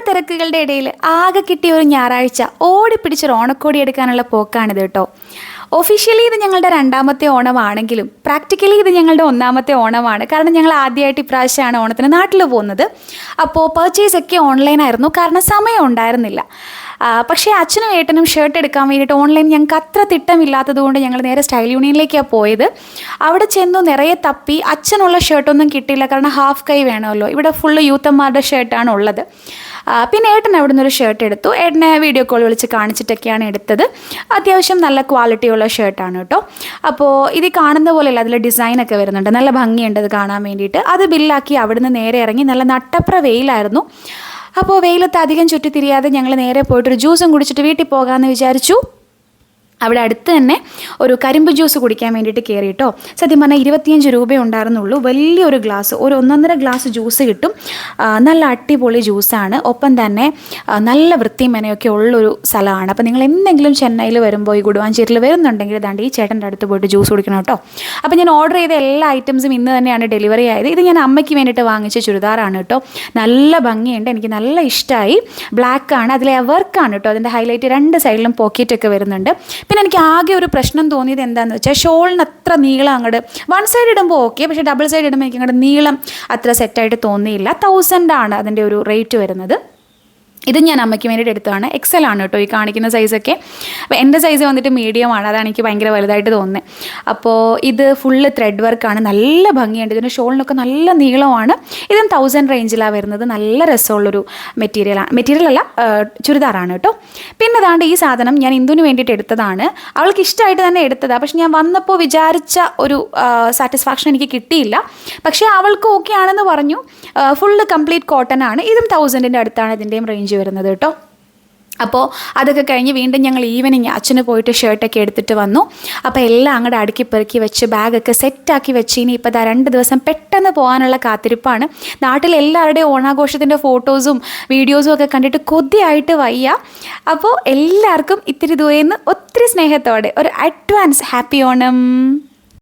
തിരക്കുകളുടെ ഇടയിൽ ആകെ കിട്ടിയ ഒരു ഞായറാഴ്ച ഓടിപ്പിടിച്ചൊരു ഓണക്കോടി എടുക്കാനുള്ള പോക്കാണിത് കേട്ടോ. ഒഫീഷ്യലി ഇത് ഞങ്ങളുടെ രണ്ടാമത്തെ ഓണമാണെങ്കിലും പ്രാക്ടിക്കലി ഇത് ഞങ്ങളുടെ ഒന്നാമത്തെ ഓണമാണ്. കാരണം ഞങ്ങൾ ആദ്യമായിട്ട് ഇപ്രാവശ്യമാണ് ഓണത്തിന് നാട്ടിൽ പോകുന്നത്. അപ്പോൾ പർച്ചേസൊക്കെ ഓൺലൈനായിരുന്നു, കാരണം സമയം ഉണ്ടായിരുന്നില്ല. പക്ഷേ അച്ഛനും ഏട്ടനും ഷർട്ട് എടുക്കാൻ വേണ്ടിയിട്ട് ഓൺലൈൻ ഞങ്ങൾക്ക് അത്ര തിട്ടമില്ലാത്തത് കൊണ്ട് ഞങ്ങൾ നേരെ സ്റ്റൈൽ യൂണിയനിലേക്കാണ് പോയത്. അവിടെ ചെന്നു നിറയെ തപ്പി അച്ഛനുള്ള ഷർട്ടൊന്നും കിട്ടിയില്ല, കാരണം ഹാഫ് കൈ വേണമല്ലോ. ഇവിടെ ഫുള്ള് യൂത്തന്മാരുടെ ഷർട്ടാണ് ഉള്ളത്. പിന്നെ ഏട്ടൻ അവിടെ നിന്നൊരു ഷർട്ട് എടുത്തു. ഏട്ടനെ വീഡിയോ കോൾ വിളിച്ച് കാണിച്ചിട്ടൊക്കെയാണ് എടുത്തത്. അത്യാവശ്യം നല്ല ക്വാളിറ്റിയുള്ള ഷർട്ടാണ് കേട്ടോ. അപ്പോൾ ഇത് കാണുന്ന പോലെയല്ല, അതിൽ ഡിസൈനൊക്കെ വരുന്നുണ്ട്, നല്ല ഭംഗിയുണ്ട് അത് കാണാൻ വേണ്ടിയിട്ട്. അത് ബില്ലാക്കി അവിടുന്ന് നേരെ ഇറങ്ങി. നല്ല നട്ടപ്ര വെയിലായിരുന്നു. അപ്പോൾ വെയിലത്ത് അധികം ചുറ്റിത്തിരിയാതെ ഞങ്ങൾ നേരെ പോയിട്ടൊരു ജ്യൂസും കുടിച്ചിട്ട് വീട്ടിൽ പോകാമെന്ന് വിചാരിച്ചു. അവിടെ അടുത്ത് തന്നെ ഒരു കരിമ്പ് ജ്യൂസ് കുടിക്കാൻ വേണ്ടിയിട്ട് കയറി കേട്ടോ. സത്യം പറഞ്ഞാൽ 25 രൂപയേ ഉണ്ടായിരുന്നുള്ളൂ. വലിയൊരു ഗ്ലാസ്, ഒരു 1.5 ഗ്ലാസ് ജ്യൂസ് കിട്ടും. നല്ല അടിപൊളി ജ്യൂസാണ്. ഒപ്പം തന്നെ നല്ല വൃത്തിയും മെനയൊക്കെ ഉള്ളൊരു സ്ഥലമാണ്. അപ്പോൾ നിങ്ങൾ എന്തെങ്കിലും ചെന്നൈയിൽ വരുമ്പോൾ, ഈ ഗുഡുവാഞ്ചേരിയിൽ വരുന്നുണ്ടെങ്കിൽ ദാണ്ട് ഈ ചേട്ടൻ്റെ അടുത്ത് പോയിട്ട് ജ്യൂസ് കുടിക്കണം കേട്ടോ. അപ്പോൾ ഞാൻ ഓർഡർ ചെയ്ത എല്ലാ ഐറ്റംസും ഇന്ന് തന്നെയാണ് ഡെലിവറി ആയത്. ഇത് ഞാൻ അമ്മയ്ക്ക് വേണ്ടിയിട്ട് വാങ്ങിച്ച ചുരിദാറാണ് കേട്ടോ. നല്ല ഭംഗിയുണ്ട്, എനിക്ക് നല്ല ഇഷ്ടമായി. ബ്ലാക്കാണ്, അതിലെ വർക്കാണ് കേട്ടോ അതിൻ്റെ ഹൈലൈറ്റ്. 2 സൈഡിലും പോക്കറ്റൊക്കെ വരുന്നുണ്ട്. പിന്നെ എനിക്ക് ആകെ ഒരു പ്രശ്നം തോന്നിയത് എന്താണെന്ന് വെച്ചാൽ, ഷോളിന് അത്ര നീളം അങ്ങോട്ട്, 1 സൈഡ് ഇടുമ്പോൾ ഓക്കെ, പക്ഷേ ഡബിൾ സൈഡ് ഇടുമ്പോൾ എനിക്ക് അങ്ങോട്ട് നീളം അത്ര സെറ്റായിട്ട് തോന്നിയില്ല. 1000 ആണ് അതിൻ്റെ ഒരു റേറ്റ് വരുന്നത്. ഇത് ഞാൻ അമ്മയ്ക്ക് വേണ്ടിയിട്ട് എടുത്തതാണ്. എക്സൽ ആണ് കേട്ടോ ഈ കാണിക്കുന്ന സൈസൊക്കെ. അപ്പോൾ എൻ്റെ സൈസ് വന്നിട്ട് മീഡിയം ആണ്, അതാണ് എനിക്ക് ഭയങ്കര വലുതായിട്ട് തോന്നുന്നത്. അപ്പോൾ ഇത് ഫുള്ള് ത്രെഡ് വർക്കാണ്, നല്ല ഭംഗിയുണ്ട്. ഇതിൻ്റെ ഷോളിനൊക്കെ നല്ല നീളമാണ്. ഇതും 1000 റേഞ്ചിലാണ് വരുന്നത്. നല്ല രസമുള്ളൊരു മെറ്റീരിയലല്ല, ചുരിദാറാണ് കേട്ടോ. പിന്നെ അതാണ്ട് ഈ സാധനം ഞാൻ ഇന്ദുവിന് വേണ്ടിയിട്ട് എടുത്തതാണ്. അവൾക്ക് ഇഷ്ടമായിട്ട് തന്നെ എടുത്തതാണ്. പക്ഷെ ഞാൻ വന്നപ്പോൾ വിചാരിച്ച ഒരു സാറ്റിസ്ഫാക്ഷൻ എനിക്ക് കിട്ടിയില്ല. പക്ഷേ അവൾക്ക് ഓക്കെ ആണെന്ന് പറഞ്ഞു. ഫുള്ള് കംപ്ലീറ്റ് കോട്ടൺ ആണ്. ഇതും 1000-ൻ്റെ അടുത്താണ് ഇതിൻ്റെയും റേഞ്ച് വരുന്നത് കേട്ടോ. അപ്പോൾ അതൊക്കെ കഴിഞ്ഞ് വീണ്ടും ഞങ്ങൾ ഈവനിങ് അച്ഛന് പോയിട്ട് ഷർട്ടൊക്കെ എടുത്തിട്ട് വന്നു. അപ്പോൾ എല്ലാം അങ്ങോട്ട് അടുക്കി പെറുക്കി വെച്ച് ബാഗൊക്കെ സെറ്റാക്കി വെച്ച് ഇനി ഇപ്പോൾ 2 ദിവസം പെട്ടെന്ന് പോകാനുള്ള കാത്തിരിപ്പാണ്. നാട്ടിലെല്ലാവരുടെയും ഓണാഘോഷത്തിൻ്റെ ഫോട്ടോസും വീഡിയോസും ഒക്കെ കണ്ടിട്ട് കൊതിയായിട്ട് വയ്യ. അപ്പോൾ എല്ലാവർക്കും ഇത്തിരി ദൂരേന്ന് ഒത്തിരി സ്നേഹത്തോടെ ഒരു അഡ്വാൻസ് ഹാപ്പി ഓണം.